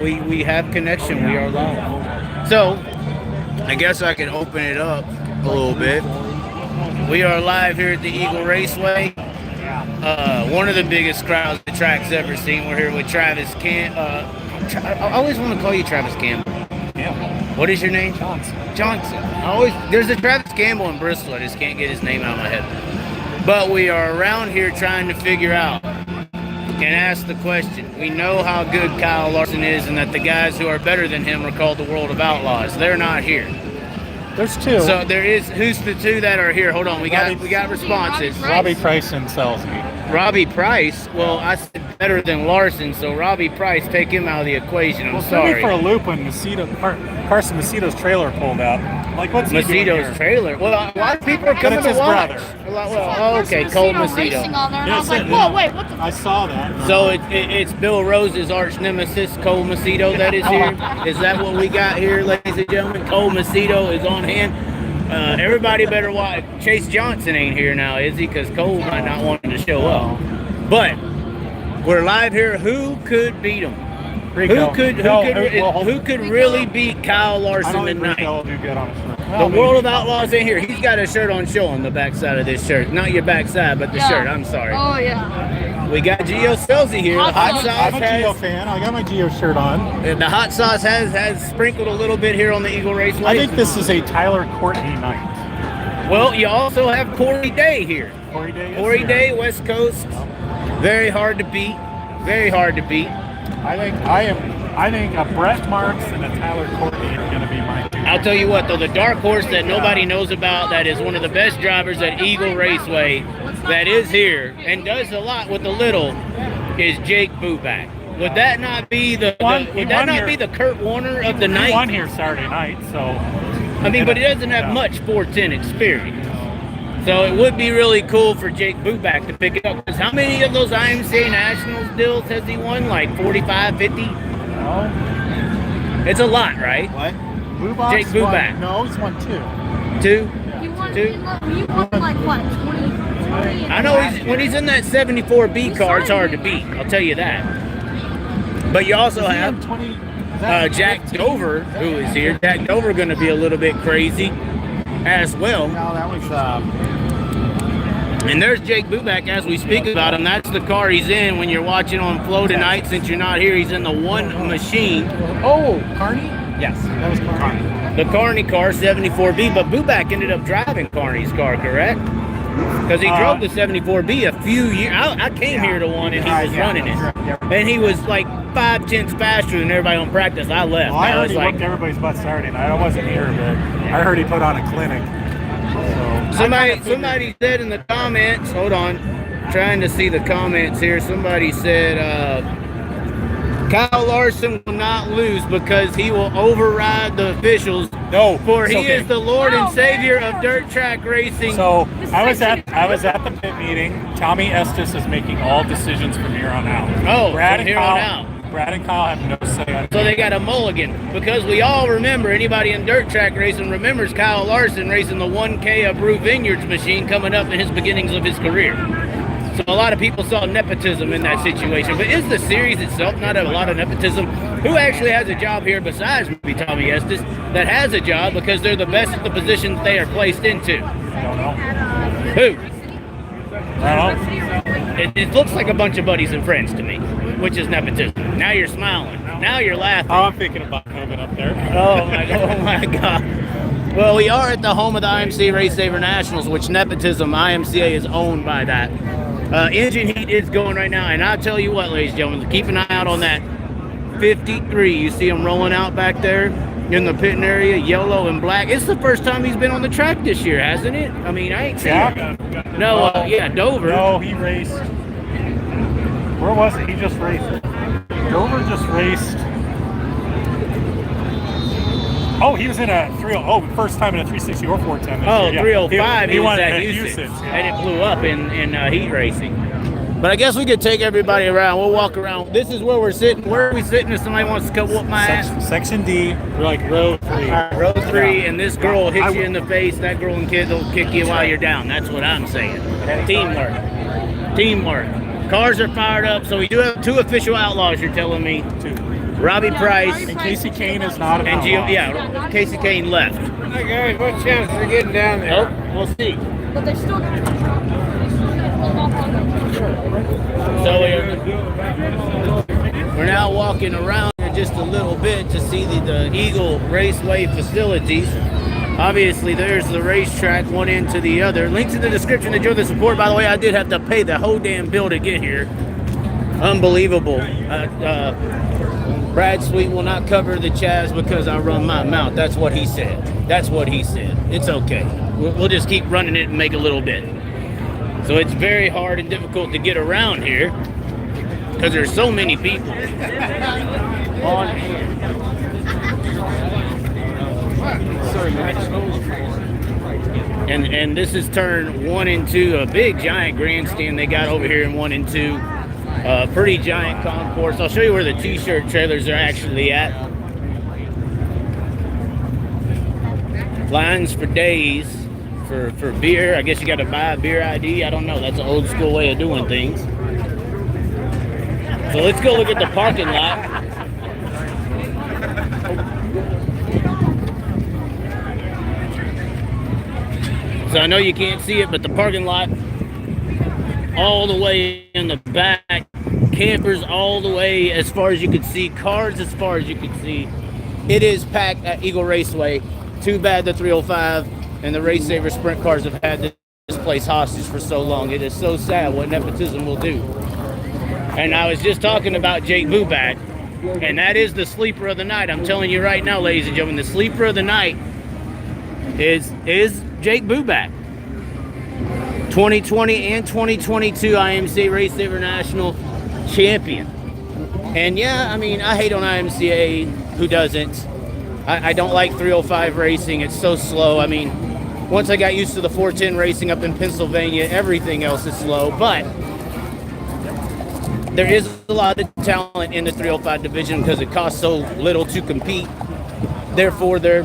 We have connection. We are live. So, I guess I can open it up a little bit. We are live here at the Eagle Raceway. One of the biggest crowds the track's ever seen. We're here with Travis I always want to call you Travis Campbell. Yeah. What is your name? Johnson. There's a Travis Campbell in Bristol. I just can't get his name out of my head. But we are around here trying to figure out and ask the question. We know how good Kyle Larson is and that the guys who are better than him are called the World of Outlaws. They're not here. There's two. So there is, who's the two that are here? Hold on, we got responses. Robbie Price and Selsby. Robbie Price? Well, I said better than Larson, so Robbie Price, take him out of the equation. I'm sorry. For a loop when Carson Macedo's trailer pulled out. Like, what's he doing here? Macedo's trailer? Well, a lot of people are coming to watch. Okay, Cole Macedo. I was like, whoa, wait, what the? I saw that. So it's Bill Rose's arch nemesis, Cole Macedo, that is here. Is that what we got here, ladies and gentlemen? Cole Macedo is on hand. Everybody better watch. Chase Johnson ain't here now, is he? Because Cole might not want him to show up. But we're live here. Who could beat him? Who could really beat Kyle Larson tonight? The World of Outlaws ain't here. He's got a shirt on show on the backside of this shirt. Not your backside, but the shirt. I'm sorry. Oh, yeah. We got Gio Stelzy here. The hot sauce I'm a Gio fan. I got my Gio shirt on. And the hot sauce has sprinkled a little bit here on the Eagle Raceway. I think this is a Tyler Courtney night. Well, you also have Corey Day here. Corey Day, West Coast. Very hard to beat. Very hard to beat. I think a Brett Marks and a Tyler Courtney are going to be my team. I'll tell you what, though, the dark horse that nobody knows about, that is one of the best drivers at Eagle Raceway, that is here and does a lot with the little, is Jake Buback. Would that not be the Kurt Warner of the night? He won here Saturday night, so. I mean, but he doesn't have much 410 experience. So it would be really cool for Jake Buback to pick it up. Because how many of those IMCA Nationals deals has he won? Like 45, 50? No. It's a lot, right? What? Jake Buback. No, he's won two. Two? He won like what, 20? I know when he's in that 74B car, it's hard to beat. I'll tell you that. But you also have Jack Dover, who is here. Jack Dover going to be a little bit crazy as well. No, that was. And there's Jake Buback as we speak about him. That's the car he's in when you're watching on Flow tonight. Since you're not here, he's in the one machine. Oh, Carney? Yes. That was Carney. The Carney car, 74B. But Buback ended up driving Carney's car, correct? Because he drove the 74B a few years. I came here to one and he was running it. And he was like 5 tenths faster than everybody on practice. I left. Well, I heard he whooped everybody's butt Saturday night. I wasn't here, but I heard he put on a clinic. So somebody said in the comments, hold on, trying to see the comments here. Somebody said Kyle Larson will not lose because he will override the officials. No, for he is the Lord and Savior of dirt track racing. So I was at the pit meeting. Tommy Estes is making all decisions from here on out. Oh, Brad from here on out. Brad and Kyle have no say on it. So they got a mulligan because we all remember, anybody in dirt track racing remembers Kyle Larson racing the 1K of Brew Vineyards machine coming up in his beginnings of his career. So a lot of people saw nepotism in that situation. But is the series itself not a lot of nepotism? Who actually has a job here besides maybe Tommy Estes that has a job because they're the best at the positions they are placed into? I don't know. Who? I don't know. It looks like a bunch of buddies and friends to me, which is nepotism. Now you're smiling. Now you're laughing. Oh, I'm thinking about moving up there. Oh my God. Well, we are at the home of the IMCA Race Saver Nationals, which nepotism, IMCA is owned by that. Engine heat is going right now, and I'll tell you what, ladies and gentlemen, keep an eye out on that 53. You see him rolling out back there in the pitting area, yellow and black. It's the first time he's been on the track this year, hasn't it? I mean, I ain't seen it. No, Dover. No, he raced. Where was it? He just raced. Dover just raced. Oh, he was in a 30. Oh, first time in a 360 or 410. Oh, 305. He won at Houston. And it blew up in heat racing. But I guess we could take everybody around. We'll walk around. This is where we're sitting. Where are we sitting if somebody wants to come whoop my ass? Section D. We're like row 3. Row 3, and this girl will hit you in the face. That girl and kid will kick you while you're down. That's what I'm saying. Teamwork. Cars are fired up. So we do have 2 official outlaws, you're telling me. 2. Robbie Price, And Casey Kane is not and about yeah, Casey Kane left. Hey guys, what chance for getting down there? Oh, we'll see. But they still got hold off on them. So we're now walking around here just a little bit to see the Eagle Raceway facilities. Obviously, there's the racetrack, one end to the other. Links in the description to join the support. By the way, I did have to pay the whole damn bill to get here. Unbelievable. Brad Sweet will not cover the Chaz because I run my mouth. That's what he said. That's what he said. It's okay. We'll just keep running it and make a little bit. So it's very hard and difficult to get around here because there's so many people on hand. And this is turn 1 and 2, a big giant grandstand they got over here in 1 and 2. Pretty giant concourse. I'll show you where the t-shirt trailers are actually at. Lines for days for beer. I guess you got to buy a beer ID. I don't know. That's an old school way of doing things. So let's go look at the parking lot. So I know you can't see it, but the parking lot all the way in the back, campers all the way as far as you can see, cars as far as you can see. It is packed at Eagle Raceway. Too bad the 305 and the Race Saver Sprint cars have had this place hostage for so long. It is so sad what nepotism will do. And I was just talking about Jake Buback, and that is the sleeper of the night. I'm telling you right now, ladies and gentlemen, the sleeper of the night is Jake Buback. 2020 and 2022 IMCA Race Saver National Champion. And yeah, I mean, I hate on IMCA. Who doesn't? I don't like 305 racing. It's so slow. I mean, once I got used to the 410 racing up in Pennsylvania, everything else is slow. But there is a lot of talent in the 305 division because it costs so little to compete. Therefore, there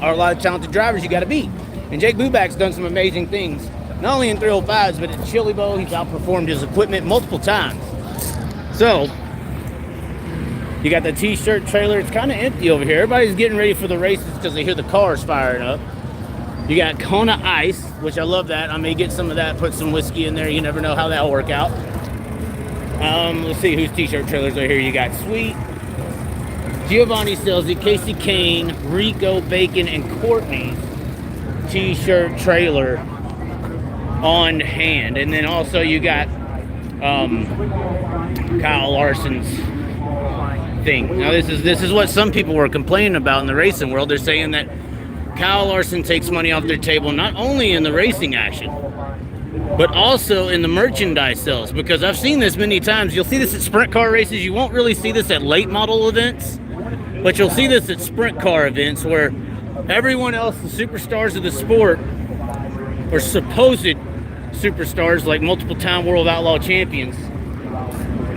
are a lot of talented drivers you got to beat. And Jake Buback's done some amazing things, not only in 305s, but at Chili Bowl. He's outperformed his equipment multiple times. So, you got the t-shirt trailer. It's kind of empty over here. Everybody's getting ready for the races because they hear the cars firing up. You got Kona Ice, which I love that. I may get some of that, put some whiskey in there. You never know how that'll work out. Let's see whose t-shirt trailers are here. You got Sweet, Giovanni Scelzi, Casey Kane, Rico, Bacon, and Courtney's t-shirt trailer on hand. And then also you got Kyle Larson's thing. Now this is what some people were complaining about in the racing world. They're saying that Kyle Larson takes money off their table not only in the racing action, but also in the merchandise sales, because I've seen this many times. You'll see this at sprint car races. You won't really see this at late model events, but you'll see this at sprint car events where everyone else, the superstars of the sport, or supposed superstars like multiple time world outlaw champions,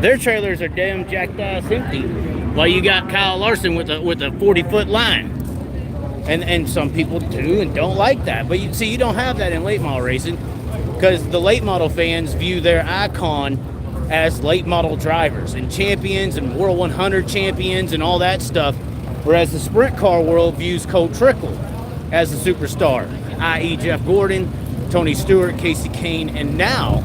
their trailers are damn jacked ass empty, while you got Kyle Larson with a 40-foot line. And some people do and don't like that. But you see, you don't have that in late model racing, because the late model fans view their icon as late model drivers and champions and World 100 champions and all that stuff, whereas the sprint car world views Cole Trickle as a superstar, i.e. Jeff Gordon, Tony Stewart, Casey Kane, and now,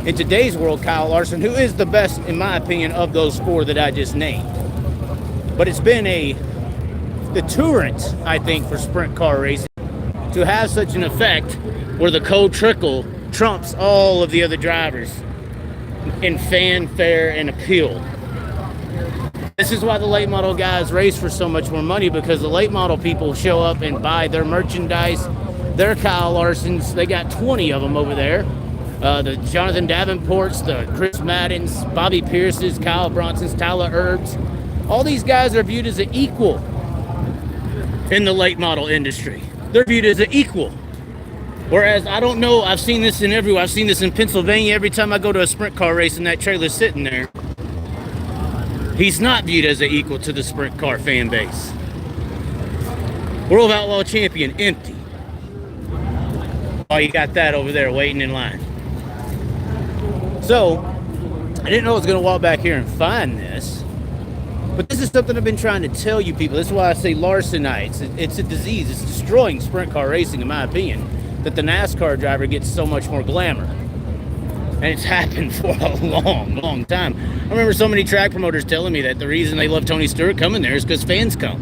in today's world, Kyle Larson, who is the best, in my opinion, of those four that I just named. But it's been a deterrent, I think, for sprint car racing to have such an effect where the Cole Trickle trumps all of the other drivers in fanfare and appeal. This is why the late model guys race for so much more money, because the late model people show up and buy their merchandise, their Kyle Larsons. They got 20 of them over there. The Jonathan Davenports, the Chris Maddens, Bobby Pierce's, Kyle Bronson's, Tyler Erbs. All these guys are viewed as an equal in the late model industry. They're viewed as an equal. Whereas, I don't know, I've seen this in everywhere. I've seen this in Pennsylvania. Every time I go to a sprint car race and that trailer's sitting there, he's not viewed as an equal to the sprint car fan base. World Outlaw Champion, empty. Oh, you got that over there waiting in line. So, I didn't know I was going to walk back here and find this, But this is something I've been trying to tell you people. This is why I say Larsonites. It's a disease. It's destroying sprint car racing, in my opinion, that the NASCAR driver gets so much more glamour. And it's happened for a long, long time. I remember so many track promoters telling me that the reason they love Tony Stewart coming there is because fans come.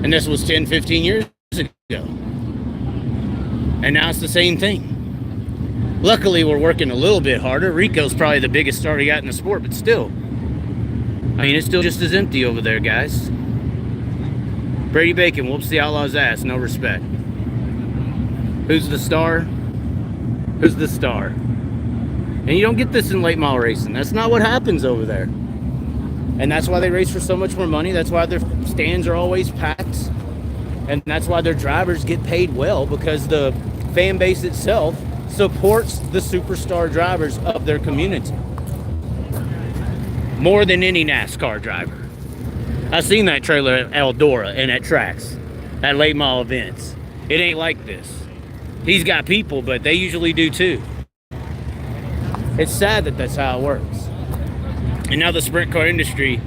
And this was 10, 15 years ago. And now it's the same thing. Luckily, we're working a little bit harder. Rico's probably the biggest star we got in the sport, but still. I mean, it's still just as empty over there, guys. Brady Bacon whoops the Outlaw's ass, no respect. Who's the star? Who's the star? And you don't get this in late model racing. That's not what happens over there. And that's why they race for so much more money. That's why their stands are always packed. And that's why their drivers get paid well, because the fan base itself supports the superstar drivers of their community. More than any NASCAR driver. I've seen that trailer at Eldora and at tracks, at late model events. It ain't like this. He's got people, but they usually do too. It's sad that that's how it works. And now the sprint car industry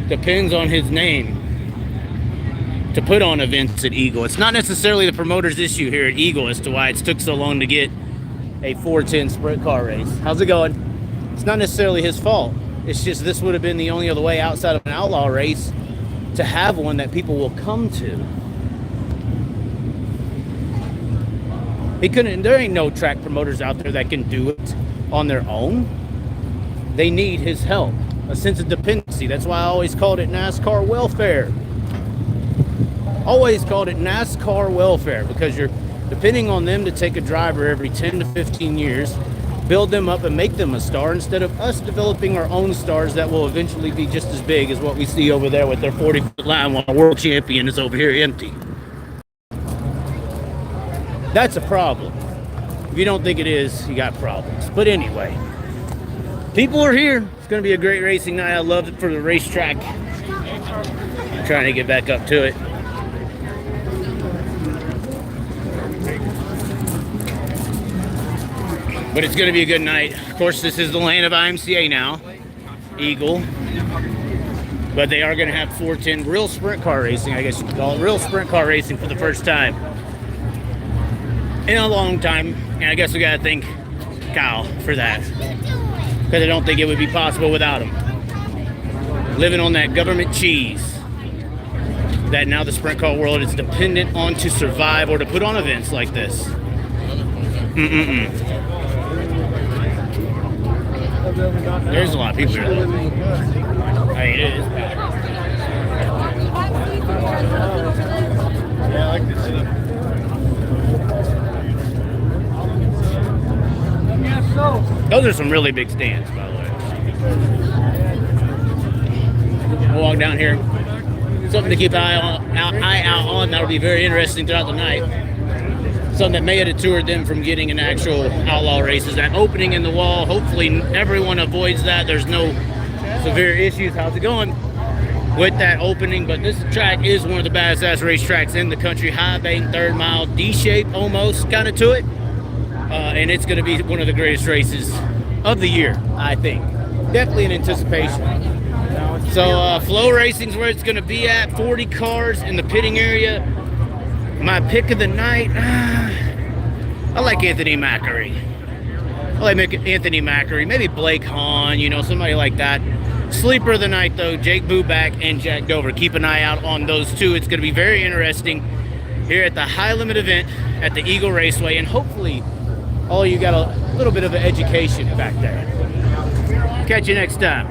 depends on his name to put on events at Eagle. It's not necessarily the promoter's issue here at Eagle as to why it's took so long to get a 410 sprint car race. How's it going? It's not necessarily his fault. It's just this would have been the only other way outside of an outlaw race to have one that people will come to. He couldn't, there ain't no track promoters out there that can do it on their own. They need his help, a sense of dependency. That's why I always called it NASCAR welfare. Always called it NASCAR welfare, because you're depending on them to take a driver every 10 to 15 years, build them up and make them a star, instead of us developing our own stars that will eventually be just as big as what we see over there with their 40-foot line while a world champion is over here empty. That's a problem. If you don't think it is, you got problems. But anyway, people are here. It's going to be a great racing night. I love it for the racetrack. I'm trying to get back up to it. But it's going to be a good night. Of course, this is the land of IMCA now, Eagle. But they are going to have 410 real sprint car racing, I guess you could call it. Real sprint car racing for the first time in a long time. And I guess we got to thank Kyle for that, because I don't think it would be possible without him. Living on that government cheese that now the sprint car world is dependent on to survive or to put on events like this. There's a lot of people here. I mean, it is bad. Yeah, I like this stuff. Those are some really big stands, by the way. I'll walk down here. Something to keep an eye out on. That'll be very interesting throughout the night. Something that may have deterred them from getting an actual outlaw race is that opening in the wall. Hopefully everyone avoids that. There's no severe issues. How's it going with that opening? But this track is one of the baddest ass racetracks in the country. High bank, third mile, D-shape almost kind of to it. And it's going to be one of the greatest races of the year, I think. Definitely in anticipation. So Flow Racing's where it's going to be at. 40 cars in the pitting area. My pick of the night, I like Anthony Macri. Anthony Macri, maybe Blake Hahn, you know, somebody like that. Sleeper of the night, though, Jake Buback and Jack Dover. Keep an eye out on those two. It's going to be very interesting here at the high limit event at the Eagle Raceway, and hopefully all of you got a little bit of an education back there. Catch you next time.